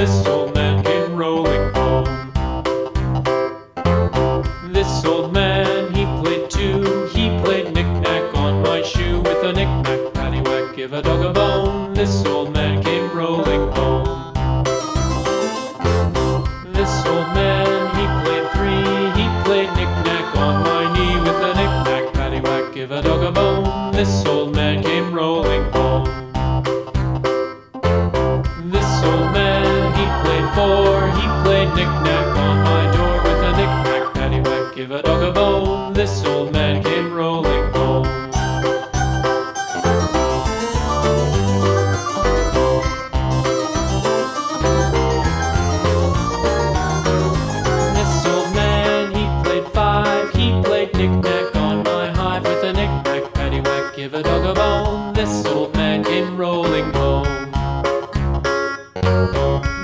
This old man came rolling home. This old man, he played too. He played knick-knack on my shoe. With a knick-knack, paddywhack, give a dog a bone. This old man came rolling home. This old man, he played three. He played knick-knack on my knee. With a knick-knack, paddywhack, give a dog a bone. This old man came rolling home. This old man, he played four. He played knick-knack on my door. With a knick-knack, paddywhack, give a dog a bone. This old man came rolling home. This old man, he played five. He played knick-knack on my hive. With a knick-knack, paddywhack, give a dog a bone. This old man came rolling home.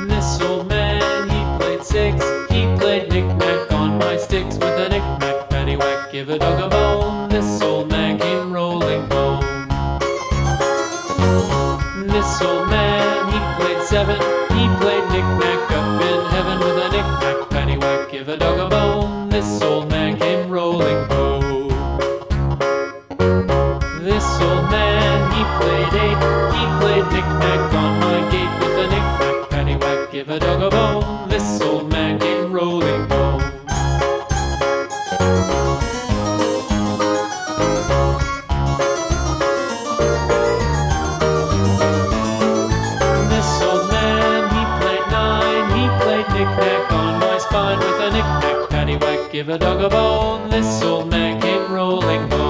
This old man, he played six. He played knick-knack on my sticks. With a knick-knack, paddywhack, give a dog a bone. This old man came rolling home. This old man, he played seven. He played knick-knack up in heaven. With a knick-knack, paddywhack, give a dog a bone. This old man came rolling home. This old man, he played eight. He played knick-knack on my gate. With a knick-knack, paddywhack, give a dog a bone. This old man came rolling home. This old man, he played nine. He played knick-knack on my spine. With a knick-knack, paddywhack, give a dog a bone. This old man came rolling home.